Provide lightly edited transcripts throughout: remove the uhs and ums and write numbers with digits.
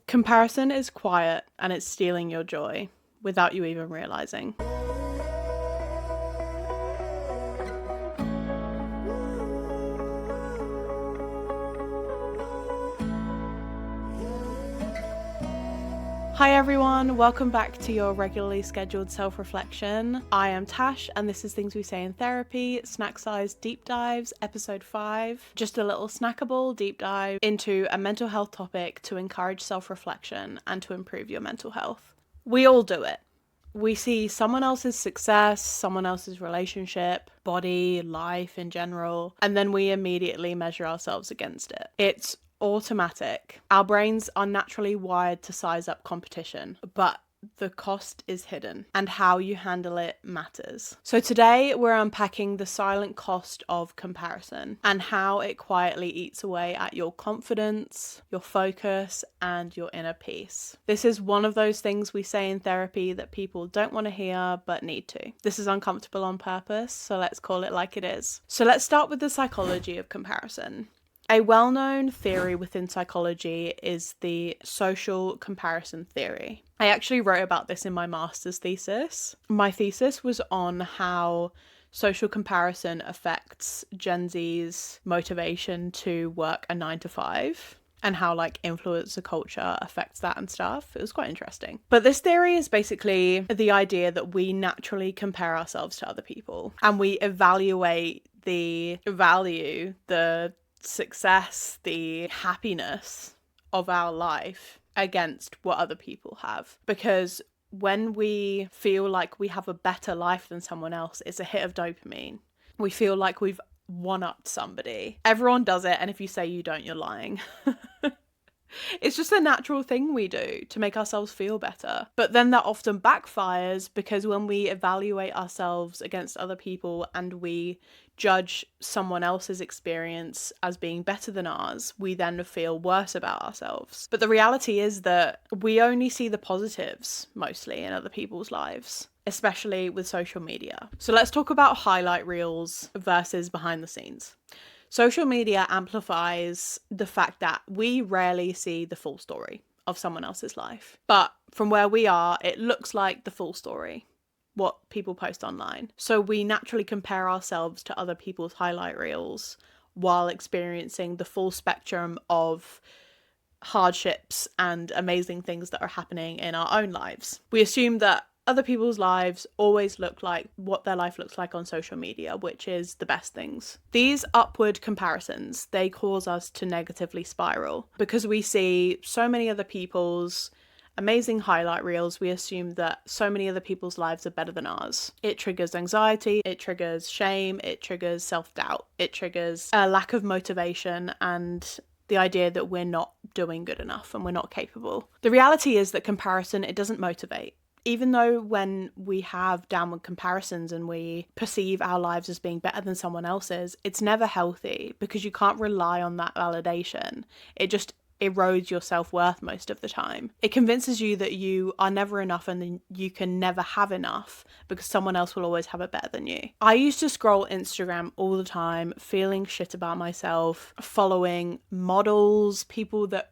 Comparison is quiet and it's stealing your joy without you even realizing. Hi everyone, welcome back to your regularly scheduled self-reflection. I am Tash and this is Things We Say in Therapy, snack-sized deep dives, episode 5. Just a little snackable deep dive into a mental health topic to encourage self-reflection and to improve your mental health. We all do it. We see someone else's success, someone else's relationship, body, life in general, and then we immediately measure ourselves against it. It's automatic. Our brains are naturally wired to size up competition, but the cost is hidden and how you handle it matters. So today we're unpacking the silent cost of comparison and how it quietly eats away at your confidence, your focus, and your inner peace. This is one of those things we say in therapy that people don't want to hear but need to. This is uncomfortable on purpose, so let's call it like it is. So let's start with the psychology of comparison. A well-known theory within psychology is the social comparison theory. I actually wrote about this in my master's thesis. My thesis was on how social comparison affects Gen Z's motivation to work a 9-to-5 and how influencer culture affects that and stuff. It was quite interesting. But this theory is basically the idea that we naturally compare ourselves to other people and we evaluate the value, the success, the happiness of our life against what other people have. Because when we feel like we have a better life than someone else, it's a hit of dopamine. We feel like we've one-upped somebody. Everyone does it, and if you say you don't, you're lying. It's just a natural thing we do to make ourselves feel better. But then that often backfires because when we evaluate ourselves against other people and we judge someone else's experience as being better than ours, we then feel worse about ourselves. But the reality is that we only see the positives mostly in other people's lives, especially with social media. So let's talk about highlight reels versus behind the scenes. Social media amplifies the fact that we rarely see the full story of someone else's life. But from where we are, it looks like the full story, what people post online. So we naturally compare ourselves to other people's highlight reels while experiencing the full spectrum of hardships and amazing things that are happening in our own lives. We assume that other people's lives always look like what their life looks like on social media, which is the best things. These upward comparisons, they cause us to negatively spiral because we see so many other people's amazing highlight reels. We assume that so many other people's lives are better than ours. It triggers anxiety, it triggers shame, it triggers self-doubt, it triggers a lack of motivation and the idea that we're not doing good enough and we're not capable. The reality is that comparison, it doesn't motivate. Even though when we have downward comparisons and we perceive our lives as being better than someone else's, it's never healthy because you can't rely on that validation. It just erodes your self-worth most of the time. It convinces you that you are never enough and then you can never have enough because someone else will always have it better than you. I used to scroll Instagram all the time, feeling shit about myself, following models, people that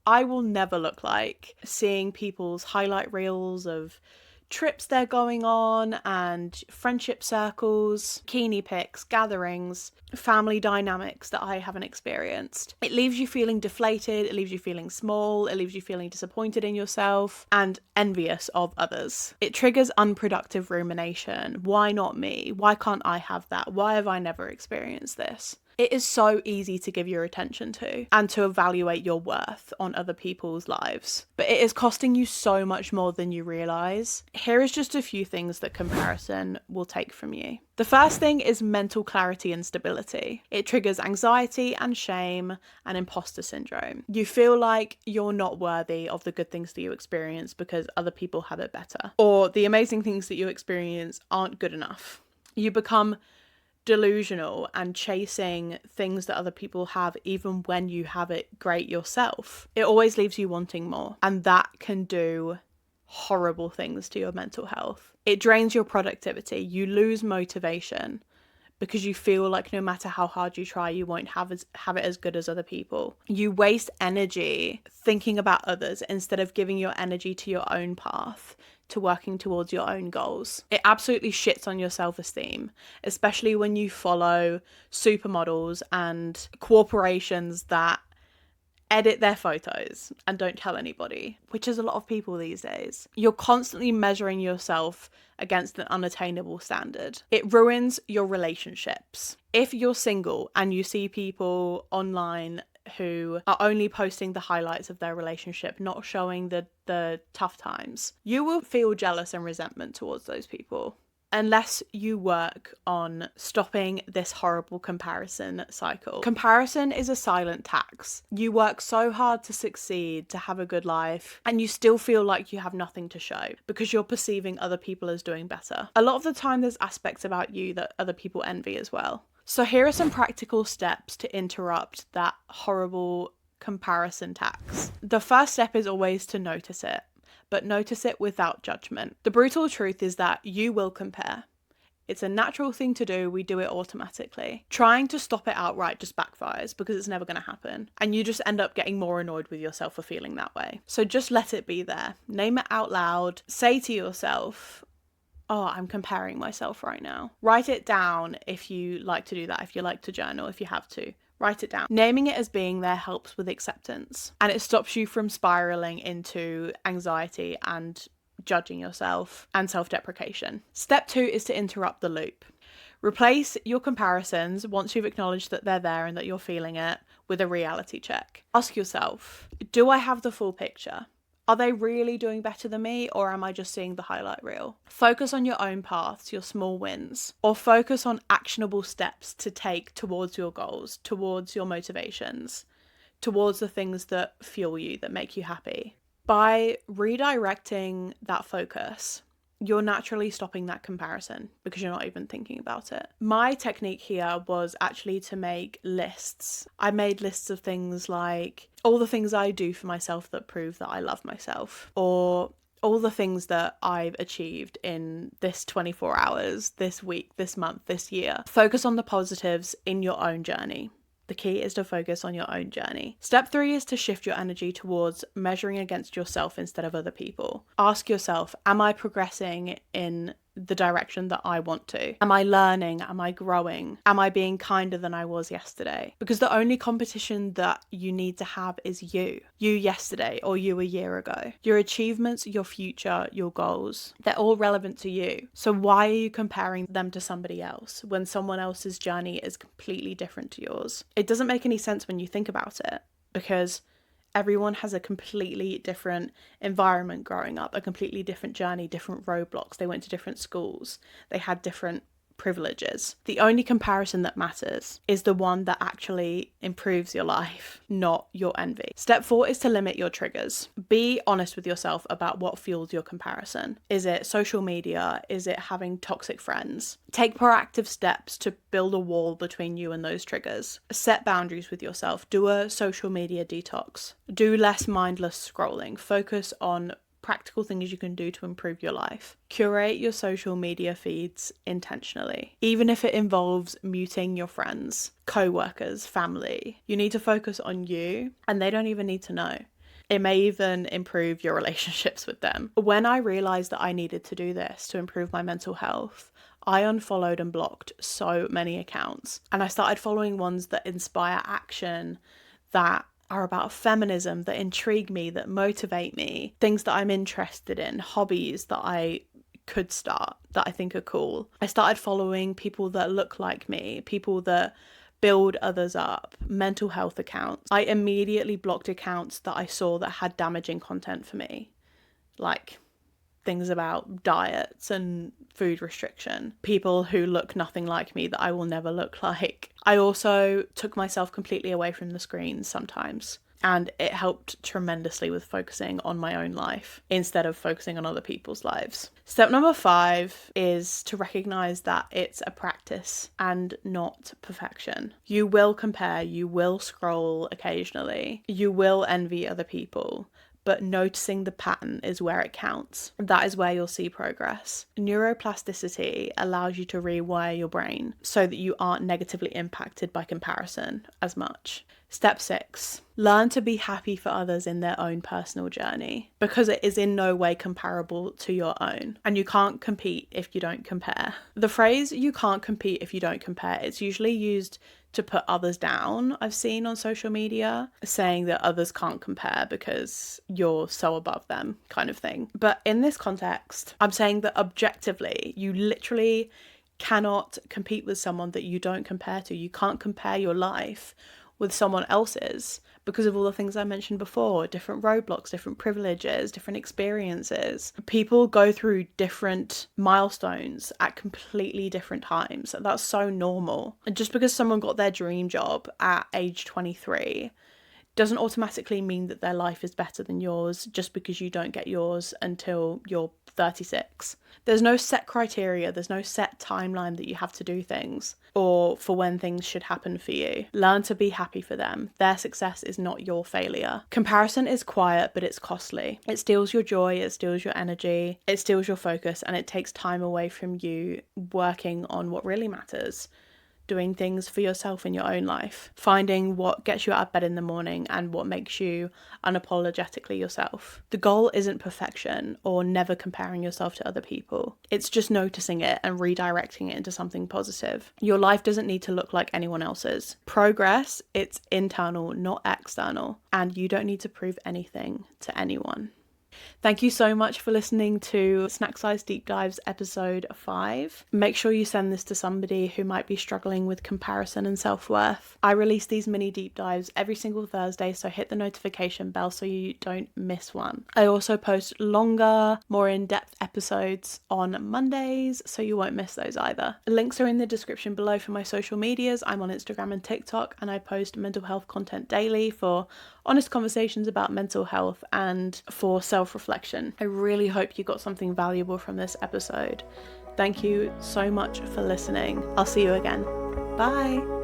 I will never look like, seeing people's highlight reels of trips they're going on and friendship circles, bikini pics, gatherings, family dynamics that I haven't experienced. It leaves you feeling deflated, it leaves you feeling small, it leaves you feeling disappointed in yourself and envious of others. It triggers unproductive rumination. Why not me? Why can't I have that? Why have I never experienced this? It is so easy to give your attention to and to evaluate your worth on other people's lives, but it is costing you so much more than you realize. Here is just a few things that comparison will take from you. The first thing is mental clarity and stability. It triggers anxiety and shame and imposter syndrome. You feel like you're not worthy of the good things that you experience because other people have it better, or the amazing things that you experience aren't good enough. You become delusional and chasing things that other people have even when you have it great yourself. It always leaves you wanting more, and that can do horrible things to your mental health. It drains your productivity. You lose motivation because you feel like no matter how hard you try, you won't have it as good as other people. You waste energy thinking about others instead of giving your energy to your own path, to working towards your own goals. It absolutely shits on your self-esteem, especially when you follow supermodels and corporations that edit their photos and don't tell anybody, which is a lot of people these days. You're constantly measuring yourself against an unattainable standard. It ruins your relationships. If you're single and you see people online who are only posting the highlights of their relationship, not showing the tough times, you will feel jealous and resentment towards those people. Unless you work on stopping this horrible comparison cycle. Comparison is a silent tax. You work so hard to succeed, to have a good life, and you still feel like you have nothing to show because you're perceiving other people as doing better. A lot of the time there's aspects about you that other people envy as well. So here are some practical steps to interrupt that horrible comparison tax. The first step is always to notice it, but notice it without judgment. The brutal truth is that you will compare. It's a natural thing to do. We do it automatically. Trying to stop it outright just backfires because it's never going to happen. And you just end up getting more annoyed with yourself for feeling that way. So just let it be there. Name it out loud. Say to yourself, oh, I'm comparing myself right now. Write it down if you like to do that, if you like to journal, if you have to. Write it down. Naming it as being there helps with acceptance, and it stops you from spiraling into anxiety and judging yourself and self-deprecation. Step 2 is to interrupt the loop. Replace your comparisons once you've acknowledged that they're there and that you're feeling it with a reality check. Ask yourself, do I have the full picture? Are they really doing better than me, or am I just seeing the highlight reel? Focus on your own paths, your small wins, or focus on actionable steps to take towards your goals, towards your motivations, towards the things that fuel you, that make you happy. By redirecting that focus, you're naturally stopping that comparison because you're not even thinking about it. My technique here was actually to make lists. I made lists of things like all the things I do for myself that prove that I love myself, or all the things that I've achieved in this 24 hours, this week, this month, this year. Focus on the positives in your own journey. The key is to focus on your own journey. Step 3 is to shift your energy towards measuring against yourself instead of other people. Ask yourself, am I progressing in the direction that I want to? Am I learning? Am I growing? Am I being kinder than I was yesterday? Because the only competition that you need to have is you yesterday or you a year ago. Your achievements, your future, your goals, they're all relevant to you. So why are you comparing them to somebody else when someone else's journey is completely different to yours? It doesn't make any sense when you think about it, because everyone has a completely different environment growing up, a completely different journey, different roadblocks. They went to different schools. They had different privileges. The only comparison that matters is the one that actually improves your life, not your envy. Step 4 is to limit your triggers. Be honest with yourself about what fuels your comparison. Is it social media? Is it having toxic friends? Take proactive steps to build a wall between you and those triggers. Set boundaries with yourself. Do a social media detox. Do less mindless scrolling. Focus on practical things you can do to improve your life. Curate your social media feeds intentionally, even if it involves muting your friends, co-workers, family. You need to focus on you, and they don't even need to know. It may even improve your relationships with them. When I realized that I needed to do this to improve my mental health, I unfollowed and blocked so many accounts, and I started following ones that inspire action, that are about feminism, that intrigue me, that motivate me, things that I'm interested in, hobbies that I could start, that I think are cool. I started following people that look like me, people that build others up, mental health accounts. I immediately blocked accounts that I saw that had damaging content for me, like things about diets and food restriction, people who look nothing like me that I will never look like. I also took myself completely away from the screens sometimes, and it helped tremendously with focusing on my own life instead of focusing on other people's lives. Step number 5 is to recognize that it's a practice and not perfection. You will compare, you will scroll occasionally, you will envy other people, but noticing the pattern is where it counts. That is where you'll see progress. Neuroplasticity allows you to rewire your brain so that you aren't negatively impacted by comparison as much. Step 6, learn to be happy for others in their own personal journey, because it is in no way comparable to your own, and you can't compete if you don't compare. The phrase "you can't compete if you don't compare" it's usually used to put others down. I've seen on social media saying that others can't compare because you're so above them, kind of thing. But in this context, I'm saying that objectively, you literally cannot compete with someone that you don't compare to. You can't compare your life with someone else's because of all the things I mentioned before, different roadblocks, different privileges, different experiences. People go through different milestones at completely different times. That's so normal. And just because someone got their dream job at age 23 doesn't automatically mean that their life is better than yours just because you don't get yours until you're 36. There's no set criteria, there's no set timeline that you have to do things or for when things should happen for you. Learn to be happy for them. Their success is not your failure. Comparison is quiet, but it's costly. It steals your joy, it steals your energy, it steals your focus, and it takes time away from you working on what really matters. Doing things for yourself in your own life, finding what gets you out of bed in the morning and what makes you unapologetically yourself. The goal isn't perfection or never comparing yourself to other people. It's just noticing it and redirecting it into something positive. Your life doesn't need to look like anyone else's. Progress, it's internal, not external, and you don't need to prove anything to anyone. Thank you so much for listening to Snack Size Deep Dives episode 5. Make sure you send this to somebody who might be struggling with comparison and self-worth. I release these mini deep dives every single Thursday, so hit the notification bell so you don't miss one. I also post longer, more in-depth episodes on Mondays, so you won't miss those either. Links are in the description below for my social medias. I'm on Instagram and TikTok, and I post mental health content daily for honest conversations about mental health and for self-reflection. I really hope you got something valuable from this episode. Thank you so much for listening. I'll see you again. Bye.